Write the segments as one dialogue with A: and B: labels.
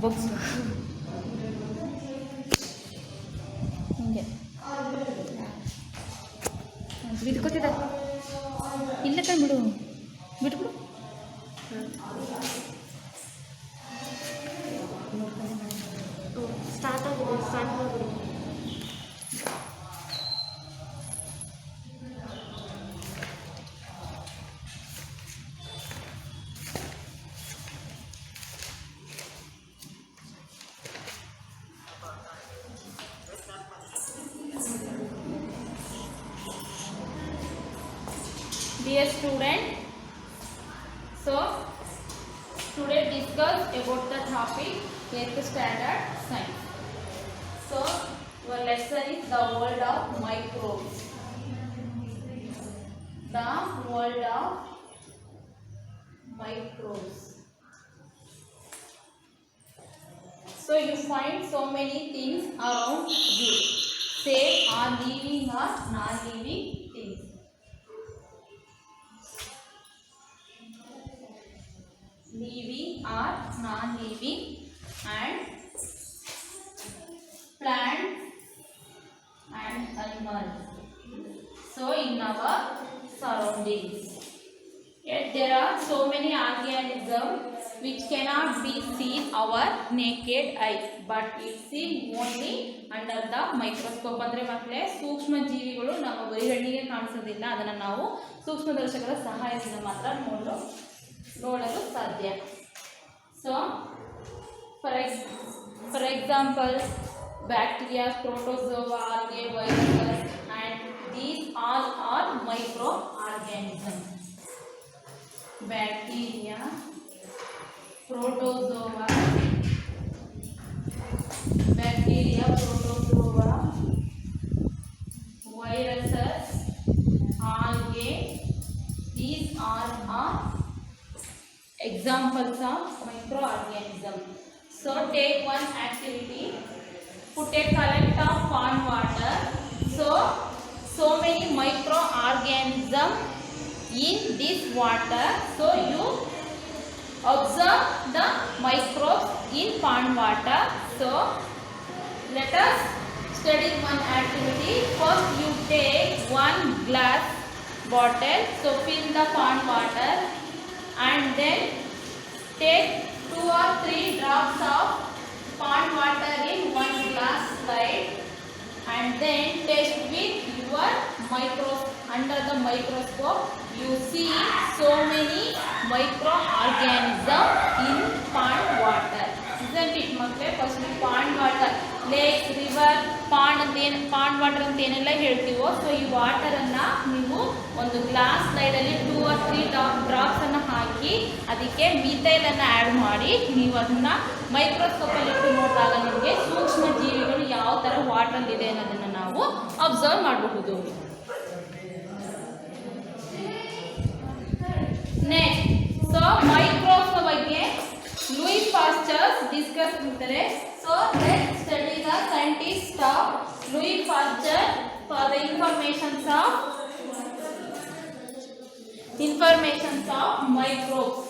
A: ಬೊಗ್ಸು ಹಿಂಗೆ ಬಿದ್ಕೋತಿದ್ದ ಇಲ್ಲ ಕಣ್ ಬಿಡು ಬಿಟ್ಬಿಡು.
B: Start ಮಾಡ್ಬಿಡು.
A: Dear student, so today discuss about the topic 8th standard science. So our lesson is the world of microbes. The world of microbes. So you find so many things around you. Say are living or non-living things. Living or non-living and plants and animals. So in our surroundings, yet there are so many organisms which cannot be seen our naked eye, but it seen only under the microscope. ಅಂದ್ರೆ ಮಕ್ಕಳೇ ಸೂಕ್ಷ್ಮ ಜೀವಿಗಳು ನಮ್ಮ ಬರಿಗಣ್ಣಿಗೆ ಕಾಣಿಸೋದಿಲ್ಲ, ಅದನ್ನು ನಾವು ಸೂಕ್ಷ್ಮದರ್ಶಕದ ಸಹಾಯದಿಂದ ಮಾತ್ರ ನೋಡಲು ಸಾಧ್ಯ. So for example bacteria, protozoa, algae, virus and these all are micro organisms. Bacteria, protozoa, viruses, algae, these all are examples of microorganisms. So take one activity, put a column of pond water. So many microorganisms in this water. So you observe the microbes in pond water. So let us study one activity. First you take one glass bottle, so fill the pond water and then take 2 or 3 drops of pond water in one glass slide and then test with your microscope. Under the microscope you see so many microorganisms in pond water, isn't it ಮಕ್ಕಳೇ? First pond water, lake, river, pond water ಅಂತ ಏನೆಲ್ಲ ಹೇಳ್ತೀವೋ, so ಈ ವಾಟರನ್ನು ನೀವು ಒಂದು glass ಸ್ಲೈಡಲ್ಲಿ 2 or 3 ಡ್ರಾಪ್ಸನ್ನು ಹಾಕಿ ಅದಕ್ಕೆ ಮೀಥೈಲನ್ನು add ಮಾಡಿ ನೀವು ಅದನ್ನು ಮೈಕ್ರೋಸ್ಕೋಪಲ್ಲಿ ಇಟ್ಟು ನೋಡಿದಾಗ ನಿಮಗೆ ಸೂಕ್ಷ್ಮ ಜೀವಿಗಳು ಯಾವ ಥರ ವಾಟರಲ್ಲಿದೆ ಅನ್ನೋದನ್ನು ನಾವು ಅಬ್ಸರ್ವ್ ಮಾಡಬಹುದು. ನೆಕ್ಸ್ಟ್, ಸೊ ಮೈಕ್ರೋಬ್ಸ್ ಬಗ್ಗೆ ಲೂಯಿಸ್ ಪಾಸ್ಚರ್ ಡಿಸ್ಕಸ್ ಮಾಡ್ತಾರೆ. So let's study the scientist of Louis Pasteur for the informations of microbes.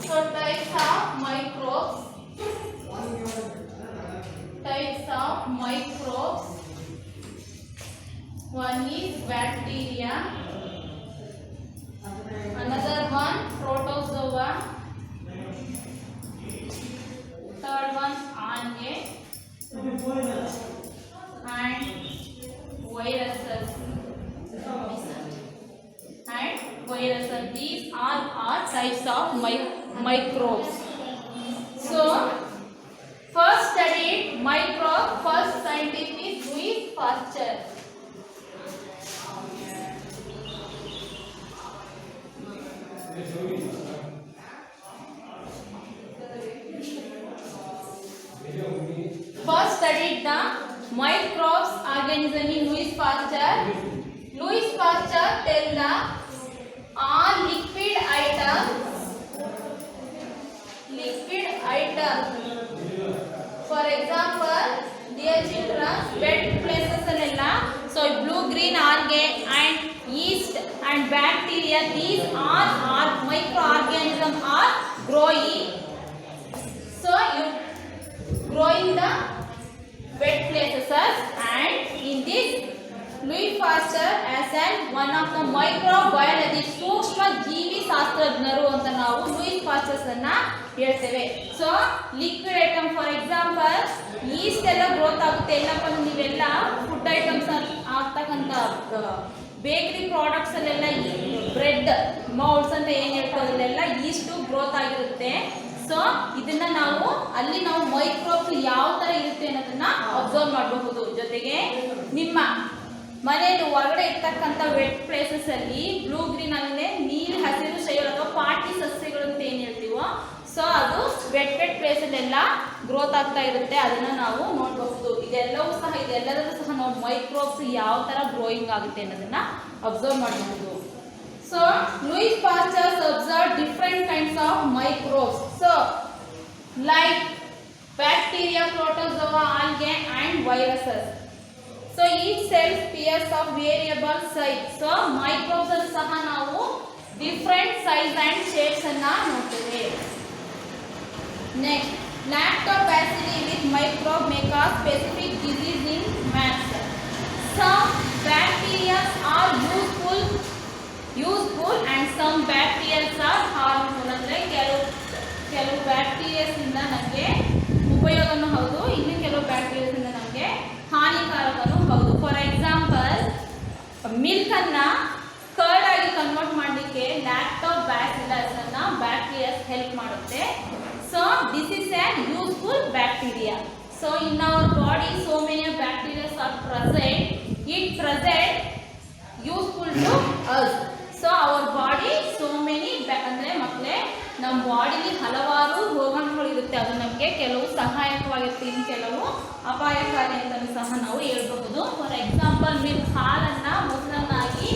A: So types of microbes. One is bacteria, another one protozoa, third one algae and viruses. These all are types of microbes. So first studied microbe, first scientist is Louis Pasteur. First studied the microbes organism in Louis Pasteur. Louis Pasteur tell the all liquid items. For example, wet places ಅಲ್ಲೆಲ್ಲ so blue green algae and yeast and bacteria, these are microorganisms are growing, so you growing the wet places. And in this Louis Pasteur as one of the microbiology ಸೂಕ್ಷ್ಮ ಜೀವಿ ಶಾಸ್ತ್ರಜ್ಞರು ಅಂತ ನಾವು Louis ಪಾಸ್ಚರ್ಸ್ ಅನ್ನ ಹೇಳ್ತೇವೆ. So liquid item for example East ಎಲ್ಲ growth ಆಗುತ್ತೆ. ಎಲ್ಲಪ್ಪ ನೀವೆಲ್ಲ food items ಆಗ್ತಕ್ಕಂಥ ಬೇಕರಿ ಪ್ರಾಡಕ್ಟ್ಸ್ ಅಲ್ಲೆಲ್ಲ ಬ್ರೆಡ್ ಮೌಲ್ಡ್ಸ್ ಅಂತ ಏನು ಹೇಳ್ಕೊಳ್ಳೋದೆಲ್ಲ ಈಸ್ಟು ಗ್ರೋತ್ ಆಗಿರುತ್ತೆ. ಸೊ ಇದನ್ನ ನಾವು ಅಲ್ಲಿ ನಾವು ಮೈಕ್ರೋಬ್ಸ್ ಯಾವ ತರ ಇರುತ್ತೆ ಅನ್ನೋದನ್ನ ಅಬ್ಸರ್ವ್ ಮಾಡಬಹುದು. ಜೊತೆಗೆ ನಿಮ್ಮ ಮನೆಯಲ್ಲಿ ಹೊರಗಡೆ ಇರ್ತಕ್ಕಂಥ ವೆಟ್ ಪ್ಲೇಸಸ್ ಅಲ್ಲಿ ಬ್ಲೂ ಗ್ರೀನ್ ಅಂದ್ರೆ ನೀರು ಹಸಿರು ಶೈವಾಲ್ ಅಥವಾ ಪಾಟಿ ಸಸ್ಯಗಳು ಅಂತ ಏನು ಹೇಳ್ತೀವೋ ಸೊ ಅದು ವೆಟ್ ಪ್ಲೇಸ್ ಅಲ್ಲೆಲ್ಲ ಗ್ರೋತ್ ಆಗ್ತಾ ಇರುತ್ತೆ. ಅದನ್ನ ನಾವು ನೋಡಬಹುದು. ಇದೆಲ್ಲದರಲ್ಲೂ ಸಹ ನಾವು ಮೈಕ್ರೋಬ್ಸ್ ಯಾವ ತರ ಗ್ರೋಯಿಂಗ್ ಆಗುತ್ತೆ ಅನ್ನೋದನ್ನ ಅಬ್ಸರ್ವ್ ಮಾಡಬಹುದು. So Louis Pasteur observe different kinds of microbes. So like bacteria, protozoa, algae and viruses. So each cell spears of variable size. So microbes ಅಲ್ಲಿ ಸಹ ನಾವು ಡಿಫರೆಂಟ್ ಸೈಜ್ ಅಂಡ್ ಶೇಪ್ಸ್ ಅನ್ನ ನೋಡ್ತೇವೆ. Next, lactobacilli with microbe may cause specific disease in man. Some bacteria are useful and some bacteria are harmful. ಅಂದ್ರೆ ಕೆಲವು bacterias ಇಂದ ನಮಗೆ ಉಪಯೋಗನೂ ಹೌದು, ಇನ್ನು ಕೆಲವು ಬ್ಯಾಕ್ಟೀರಿಯಾಸ್ ಇಂದ ನಮಗೆ ಹಾನಿಕಾರಕನೂ ಹೌದು. ಫಾರ್ ಎಕ್ಸಾಂಪಲ್ ಮಿಲ್ಕ್ ಅನ್ನ ಕರ್ಡ್ ಆಗಿ ಕನ್ವರ್ಟ್ ಮಾಡಲಿಕ್ಕೆ ಲ್ಯಾಕ್ಟೋಬ್ಯಾಸಿಲಸ್ ಅನ್ನ ಬ್ಯಾಕ್ಟೀರಿಯಾಸ್ ಹೆಲ್ಪ್ ಮಾಡುತ್ತೆ. So this is an useful bacteria. So in our body so many bacteria are present. It present useful to us. So our body so many ಅಂದ್ರೆ ಮಕ್ಕಳೇ ನಮ್ಮ ಬಾಡಿಲಿ ಹಲವಾರು ರೋಗಾಣುಗಳು ಇರುತ್ತೆ. ಅದು ನಮಗೆ ಕೆಲವು ಸಹಾಯಕವಾಗಿರುತ್ತೆ, ಇನ್ನು ಕೆಲವು ಅಪಾಯಕಾರಿ ಅಂತಲೂ ಸಹ ನಾವು ಹೇಳ್ಬಹುದು. ಫಾರ್ ಎಕ್ಸಾಂಪಲ್ ಮಿಲ್ಕ್ ಹಾಲನ್ನ ಮೊಸರನ್ನಾಗಿ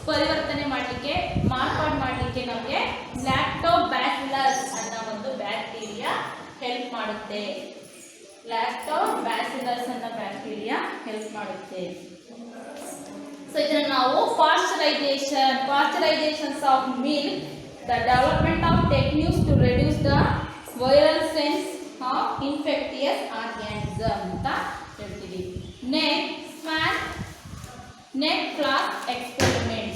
A: ಪರಿವರ್ತನೆ ಮಾಡಲಿಕ್ಕೆ ಮಾರ್ಪಾಡು ಮಾಡಲಿಕ್ಕೆ ನಮಗೆ ಲ್ಯಾಕ್ಟೋಬ್ಯಾಸಿಲಸ್ ಅನ್ನೋ ಒಂದು ಬ್ಯಾಕ್ಟೀರಿಯಾ ಹೆಲ್ಪ್ ಮಾಡುತ್ತೆ. ಲ್ಯಾಕ್ಟೋಬ್ಯಾಸಿಲಸ್ ಅನ್ನೋ ಬ್ಯಾಕ್ಟೀರಿಯಾ ಹೆಲ್ಪ್ ಮಾಡುತ್ತೆ. ಸೊ ಇದನ್ನ ನಾವು pasteurisations of milk, the development of techniques to reduce the viral sense of infectious organism ಅಂತ ಹೇಳ್ತೀವಿ. neck flask experiment.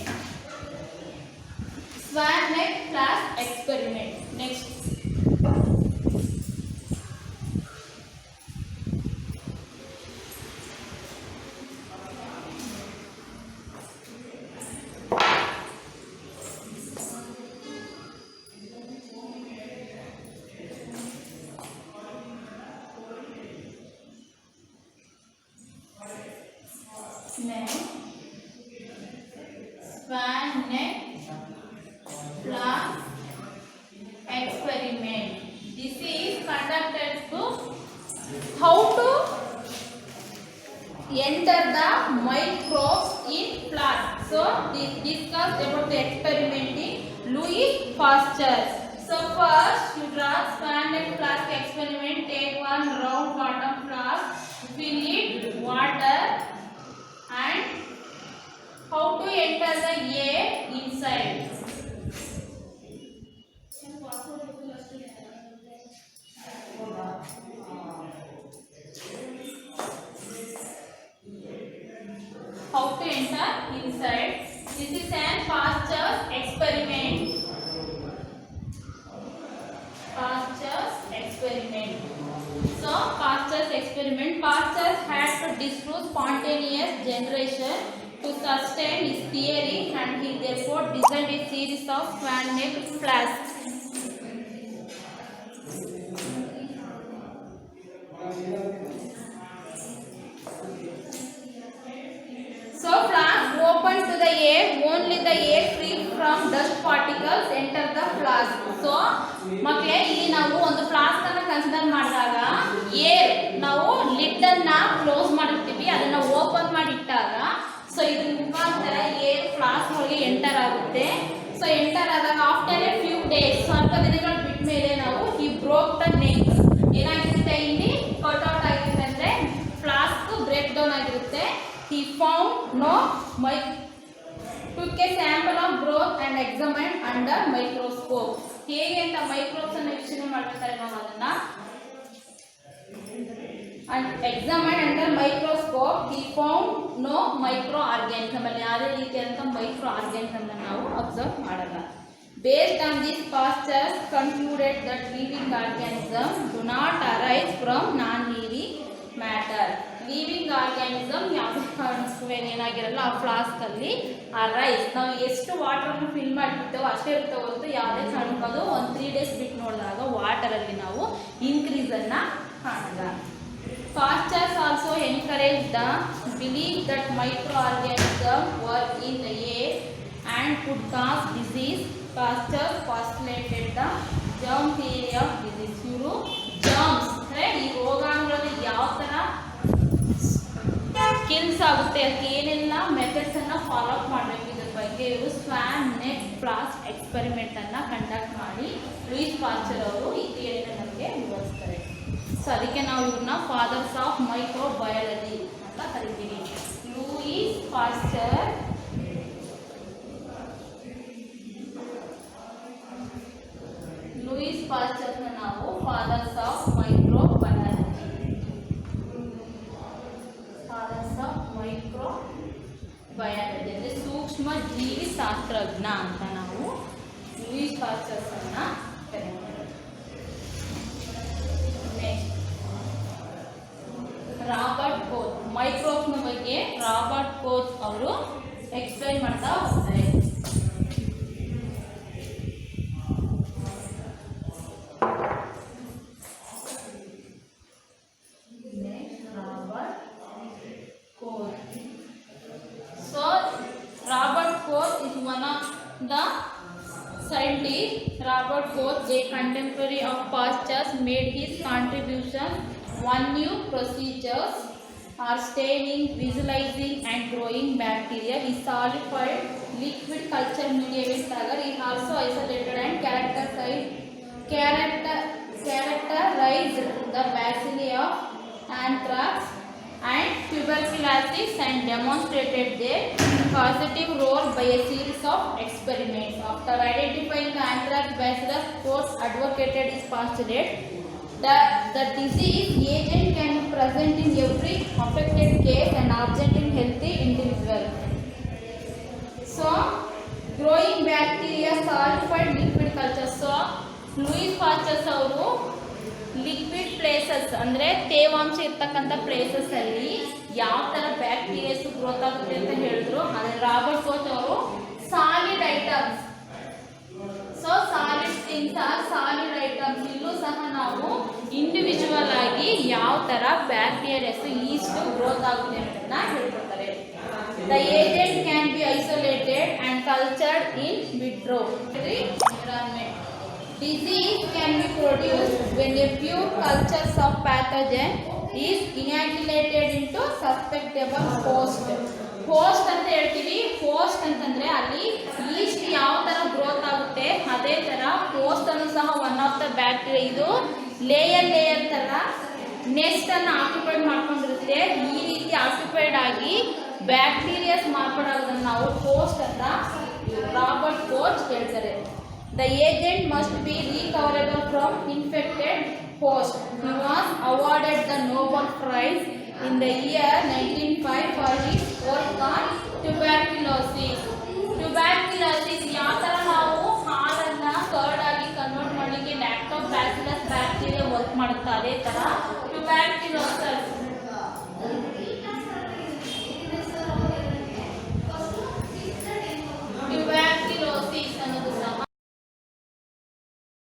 A: Swan neck flask experiment. Next. Swan neck flask experiment. This is conducted to how to enter the microbes in flask. So this discussed about the experiment in Louis Pasteur. So first you draw swan neck flask experiment. Take one round bottom flask, fill it water and how to enter the air inside. How to enter inside. This is an Pasteur's experiment. Pasteur's experiment. So Pasteur's experiment. Pasteur had to disprove spontaneous generation to sustain his theory, and he therefore designed a series of swan neck flasks. So flask open to the air, only the air free from dust particles enter the flask. So ಮಕ್ಕಳೇ ಇಲ್ಲಿ ನಾವು ಒಂದು flask ಅನ್ನು consider ಮಾಡಿದಾಗ air ನಾವು lid ಅನ್ನ close ಮಾಡಿರ್ತೀವಿ, ಅದನ್ನ ಓಪನ್ ಮಾಡಿ ಇಟ್ಟಾಗ ಸೊ ಇದ್ರ ಮುಖಾಂತರ ಏರ್ ಫ್ಲಾಸ್ಕ್ ಒಳಗೆ ಎಂಟರ್ ಆಗುತ್ತೆ. ಸೊ ಎಂಟರ್ ಆದಾಗ ಆಫ್ಟರ್ ಎ ಫ್ಯೂ ಡೇಸ್, ಸ್ವಲ್ಪ ದಿನಗಳು ಬಿಟ್ಟ ಮೇಲೆ ನಾವು ಈ ಬ್ರೋಕ್ ದ ನೆಕ್ ಏನಾಗಿರುತ್ತೆ, ಇಲ್ಲಿ ಕಟ್ಔಟ್ ಆಗಿರುತ್ತೆ ಅಂದ್ರೆ flask break found no took a sample of growth and examined under microscope. ಹೇಗೆ ಅಂತ ಮೈಕ್ರೋಬ್ಸ್ ಅನ್ನು ವೀಕ್ಷಣೆ ಮಾಡ್ಬೇಕಾದ್ರೆ ನಾವು ಅದನ್ನ and examined under microscope he found no microorganism ಅಲ್ಲಿ ಯಾವುದೇ ರೀತಿಯಾದಂತ microorganism ಅನ್ನು ನಾವು ಅಬ್ಸರ್ವ್ ಮಾಡಲ್ಲ. Based on this, Pasteur concluded that living organisms do not arise from non-living matter. Living organism ಯಾವುದೇ ಕಾರಣಕ್ಕೂ ಏನಾಗಿರಲ್ಲ ಆ ಫ್ಲಾಸ್ಕ್ ಅಲ್ಲಿ ಅರೈಸ್ ನಾವು ಎಷ್ಟು ವಾಟರ್ ಅನ್ನು ಫಿಲ್ ಮಾಡಿಬಿಡ್ತೇವೋ ಅಷ್ಟೇ ಇರ್ತವೆ ಹೊರತು ಯಾವುದೇ ಕಾರಣಕ್ಕೂ ಅದು ಒಂದು 3 days ಬಿಟ್ಟು ನೋಡಿದಾಗ ವಾಟರ್ ಅಲ್ಲಿ ನಾವು ಇನ್ಕ್ರೀಸ್ ಅನ್ನ ಕಾಣಲ್ಲ. Pasteur also encouraged the belief that microorganisms were in the air and could cause disease. Pasteur postulated the germ theory of disease. ಇವರು germs ಅಂದ್ರೆ ಈ ರೋಗಾಣುಗಳನ್ನು ಯಾವ ತರ ಕಿಲ್ಸ್ ಆಗುತ್ತೆ ಅದಕ್ಕೆ ಏನೆಲ್ಲ ಮೆಥಡ್ಸ್ ಅನ್ನ ಫಾಲೋ ಅಪ್ ಮಾಡಬೇಕು ಇದ್ರ ಬಗ್ಗೆ ಇವರು ಸ್ವಾನ್ ನೆಟ್ ಫ್ಲಾಸ್ಕ್ ಎಕ್ಸ್ಪೆರಿಮೆಂಟ್ ಅನ್ನ ಕಂಡಕ್ಟ್ ಮಾಡಿ ಲೂಯಿಸ್ ಪಾಶ್ಚರ್ ಅವರು ಈ ಥಿಯರಿನ ನಮಗೆ ವಿವರಿಸ್ತಾರೆ. ಸೊ ಅದಕ್ಕೆ ನಾವು ಇವ್ರನ್ನ ಫಾದರ್ಸ್ ಆಫ್ ಮೈಕ್ರೋಬಯಾಲಜಿ ಅಂತ ಕರಿತೀವಿ. ಲೂಯಿಸ್ ಪಾಶ್ಚರ್ ನಾವು ಫಾದರ್ಸ್ ಆಫ್ ಮೈಕ್ರೋಬಯಾಲಜಿ ಅಂದ್ರೆ ಸೂಕ್ಷ್ಮ ಜೀವಿ ಶಾಸ್ತ್ರಜ್ಞ ಅಂತ ನಾವು ಲೂಯಿಸ್ ಪಾಶ್ಚರ್ ಅನ್ನ ಕರೀತೀವಿ. ರಾಬರ್ಟ್ ಕೋಚ್ ಮೈಕ್ರೋಬ್ನ ಬಗ್ಗೆ ರಾಬರ್ಟ್ ಕೋಚ್ ಅವರು ಎಕ್ಸ್ಪ್ಲೈನ್ ಮಾಡ್ತಾ ಹೋಗ್ತಾರೆ. Robert Koch, a contemporary of Pasteur, made his contribution. One new procedures are staining, visualizing and growing bacteria. He solidified liquid culture media with agar. He also isolated and characterized the bacilli of anthrax and tuberculosis and demonstrated their causative role by a series of experiments. After identifying the anthrax bacillus, Koch advocated his postulate that the disease agent can be present in every affected case and absent in healthy individual. So, growing bacteria solidified liquid culture. So, Louis Pasteur ಅವರು liquid places ಅಂದರೆ ತೇವಾಂಶ ಇರ್ತಕ್ಕಂಥ places ಅಲ್ಲಿ ಯಾವ ಥರ bacterias growth ಆಗುತ್ತೆ ಅಂತ ಹೇಳಿದ್ರು. ಆದರೆ ರಾಬರ್ಟ್ ಕೋಚ್ ಅವರು solid items so solid things are solid items ಇಲ್ಲೂ ಸಹ ನಾವು ಇಂಡಿವಿಜುವಲ್ ಆಗಿ ಯಾವ ಥರ ಬ್ಯಾಕ್ಟೀರಿಯಾಸ್ ಈಸ್ಟ್ ಗ್ರೋತ್ ಆಗುತ್ತೆ ಅಂತ ಹೇಳ್ಕೊಡ್ತಾರೆ. The agent can be isolated and cultured in vitro environment. Disease can be produced when a pure culture of pathogen is inoculated into susceptible host. Host ಅಂತ ಹೇಳ್ತೀವಿ. ಹೋಸ್ಟ್ ಅಂತಂದ್ರೆ ಅಲ್ಲಿ ಈಸ್ಟ್ ಯಾವ ತರ growth ಆಗುತ್ತೆ ಅದೇ ತರ ಹೋಸ್ಟ್ ಅನ್ನು ಸಹ ಒನ್ ಆಫ್ ದ ಬ್ಯಾಕ್ಟೀರಿಯಾ ಇದು ಲೇಯರ್ ತರ ನೆಸ್ಟ್ ಅನ್ನು ಆಕ್ಯುಪೈಡ್ ಮಾಡ್ಕೊಂಡಿರುತ್ತೆ. ಈ ರೀತಿ ಆಕ್ಯುಪೈಡ್ ಆಗಿ ಬ್ಯಾಕ್ಟೀರಿಯಾಸ್ ಮಾರ್ಪಾಡೋದನ್ನ ನಾವು ಹೋಸ್ಟ್ ಅಂತ ರಾಬರ್ಟ್ ಕೋಚ್ ಹೇಳ್ತಾರೆ. The agent must be recoverable from infected host. He was awarded the Nobel Prize in the year 1905 for his work on tuberculosis. Tuberculosis ಯಾವ ಥರ ನಾವು ಹಾಲನ್ನು ಕರ್ಡ್ ಆಗಿ ಕನ್ವರ್ಟ್ ಮಾಡಲಿಕ್ಕೆ ಲ್ಯಾಕ್ಟೋಬ್ಯಾಸಿಲಸ್ ಬ್ಯಾಕ್ಟೀರಿಯಾ ವರ್ಕ್ ಮಾಡುತ್ತೆ ಅದೇ ಥರ